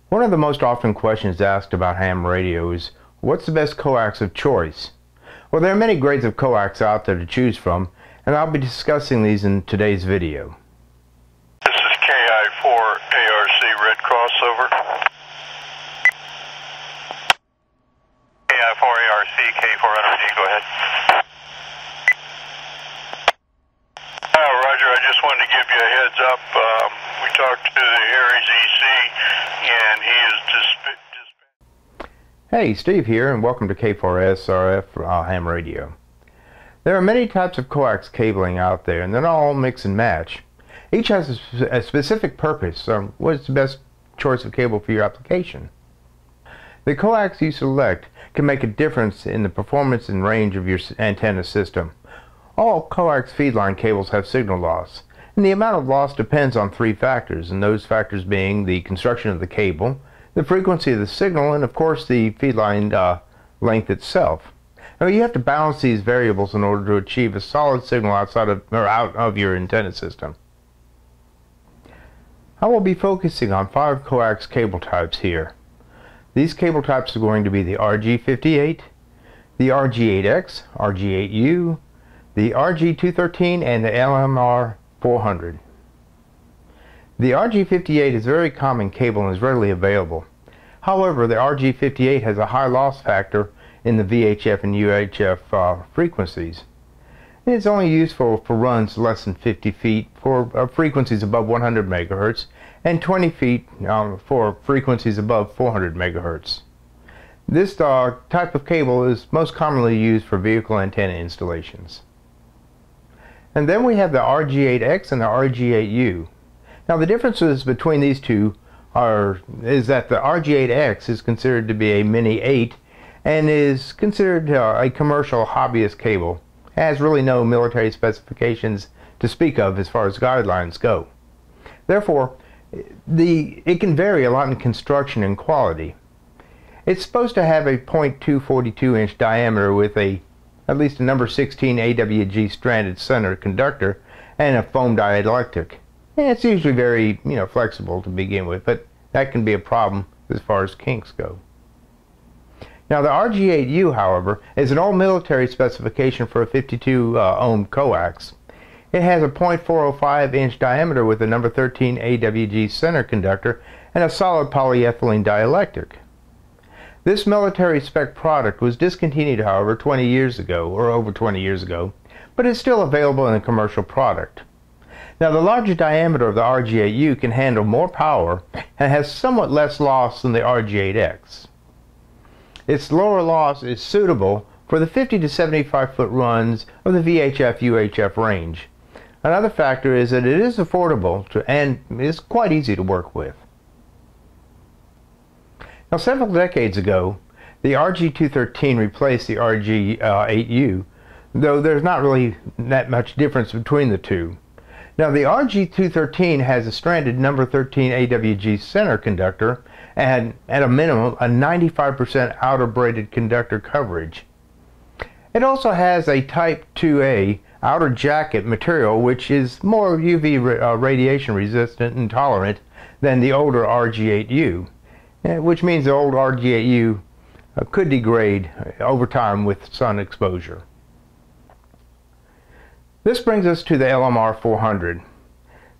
One of the most often questions asked about ham radio is, what's the best coax of choice? Well, there are many grades of coax out there to choose from, and I'll be discussing these in today's video. This is KI4 ARC Red Cross, over. KI4 ARC, K400D, go ahead. Roger, I just wanted to give you a heads up. We talked to the Aries EC, and he is Hey, Steve here, and welcome to K4SRF Ham Radio. There are many types of coax cabling out there, and they're not all mix and match. Each has a specific purpose, so what is the best choice of cable for your application? The coax you select can make a difference in the performance and range of your antenna system. All coax feedline cables have signal loss, and the amount of loss depends on three factors, and those factors being the construction of the cable, the frequency of the signal, and of course the feedline length itself. Now you have to balance these variables in order to achieve a solid signal out of your antenna system. I will be focusing on 5 coax cable types here. These cable types are going to be the RG58, the RG8X, RG8U, the RG213, and the LMR400. The RG58 is a very common cable and is readily available. However, the RG58 has a high loss factor in the VHF and UHF frequencies. It's only useful for runs less than 50 feet for frequencies above 100 megahertz and 20 feet for frequencies above 400 megahertz. This type of cable is most commonly used for vehicle antenna installations. And then we have the RG8X and the RG8U. Now the differences between these two is that the RG8X is considered to be a Mini 8 and is considered a commercial hobbyist cable. It has really no military specifications to speak of as far as guidelines go. Therefore, it can vary a lot in construction and quality. It's supposed to have a 0.242 inch diameter with at least a number 16 AWG stranded center conductor and a foam dielectric. And it's usually very flexible to begin with, but that can be a problem as far as kinks go. Now the RG8U, however, is an old military specification for a 52 ohm coax. It has a 0.405 inch diameter with a number 13 AWG center conductor and a solid polyethylene dielectric. This military spec product was discontinued, however, 20 years ago, or over 20 years ago, but is still available in a commercial product. Now the larger diameter of the RG8U can handle more power and has somewhat less loss than the RG8X. Its lower loss is suitable for the 50 to 75 foot runs of the VHF-UHF range. Another factor is that it is affordable and is quite easy to work with. Now several decades ago, the RG213 replaced the RG8U, though there's not really that much difference between the two. Now the RG213 has a stranded number 13 AWG center conductor and at a minimum a 95% outer braided conductor coverage. It also has a Type 2A outer jacket material which is more UV radiation resistant and tolerant than the older RG8U, which means the old RG8U could degrade over time with sun exposure. This brings us to the LMR400.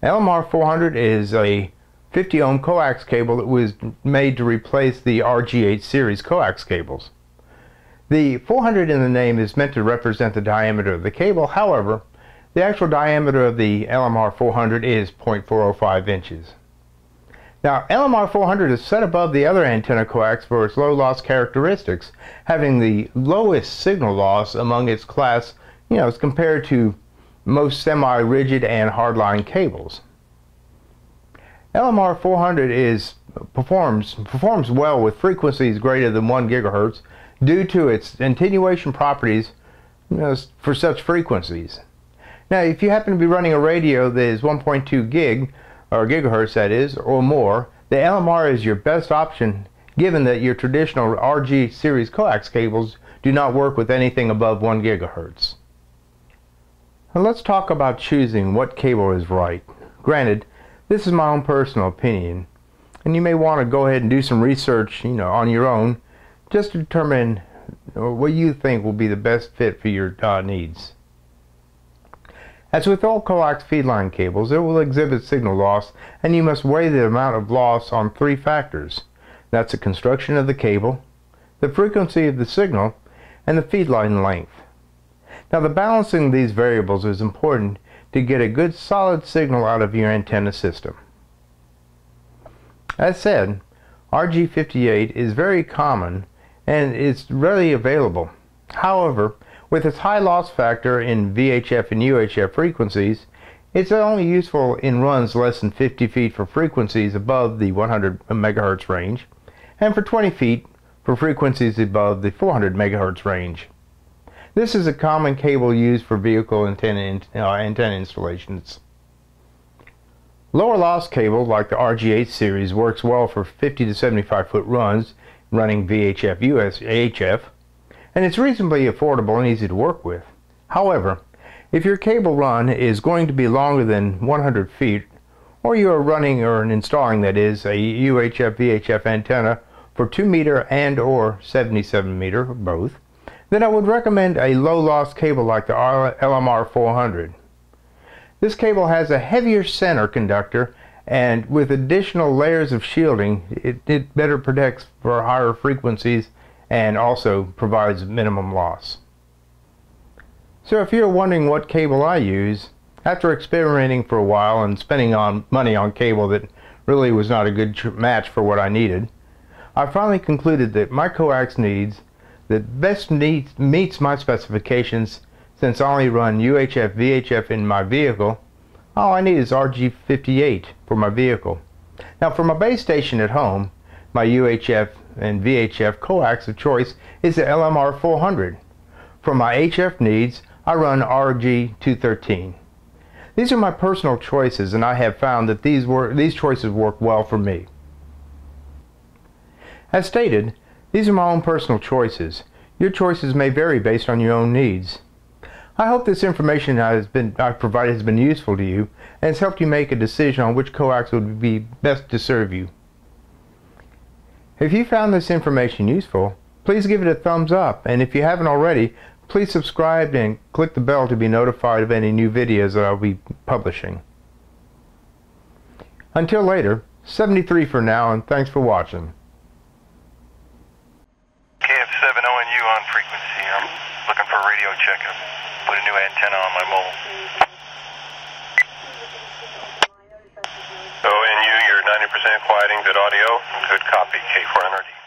LMR400 is a 50 ohm coax cable that was made to replace the RG8 series coax cables. The 400 in the name is meant to represent the diameter of the cable. However, the actual diameter of the LMR400 is 0.405 inches. Now, LMR400 is set above the other antenna coax for its low loss characteristics, having the lowest signal loss among its class, as compared to most semi-rigid and hardline cables. LMR400 performs well with frequencies greater than 1 gigahertz due to its attenuation properties for such frequencies. Now, if you happen to be running a radio that is 1.2 gig, or gigahertz that is, or more, the LMR is your best option given that your traditional RG series coax cables do not work with anything above 1 gigahertz. Now let's talk about choosing what cable is right. Granted, this is my own personal opinion, and you may want to go ahead and do some research, on your own, just to determine what you think will be the best fit for your needs. As with all coax feedline cables, it will exhibit signal loss, and you must weigh the amount of loss on 3 factors. That's the construction of the cable, the frequency of the signal, and the feedline length. Now, the balancing of these variables is important to get a good solid signal out of your antenna system. As said, RG58 is very common and it's readily available. However, with its high loss factor in VHF and UHF frequencies, it's only useful in runs less than 50 feet for frequencies above the 100 MHz range, and for 20 feet for frequencies above the 400 MHz range. This is a common cable used for vehicle antenna installations. Lower loss cable like the RG8 series works well for 50 to 75 foot runs running VHF UHF, and it's reasonably affordable and easy to work with. However, if your cable run is going to be longer than 100 feet, or you are running or installing, that is, a UHF VHF antenna for 2 meter and or 77 meter, or both, then I would recommend a low loss cable like the LMR 400. This cable has a heavier center conductor, and with additional layers of shielding, it better protects for higher frequencies and also provides minimum loss. So if you're wondering what cable I use, after experimenting for a while and spending money on cable that really was not a good match for what I needed, I finally concluded that my coax needs that best meets my specifications, since I only run UHF VHF in my vehicle. All I need is RG58 for my vehicle. Now, for my base station at home, my UHF and VHF coax of choice is the LMR 400. For my HF needs, I run RG213. These are my personal choices, and I have found that these choices work well for me. As stated, these are my own personal choices. Your choices may vary based on your own needs. I hope this information I've provided has been useful to you and has helped you make a decision on which coax would be best to serve you. If you found this information useful, please give it a thumbs up, and if you haven't already, please subscribe and click the bell to be notified of any new videos that I'll be publishing. Until later, 73 for now, and thanks for watching. KF7ONU on frequency. I'm looking for a radio checkup. Put a new antenna on my mobile. ONU, you're 90% quieting, good audio, good copy, K4NRD.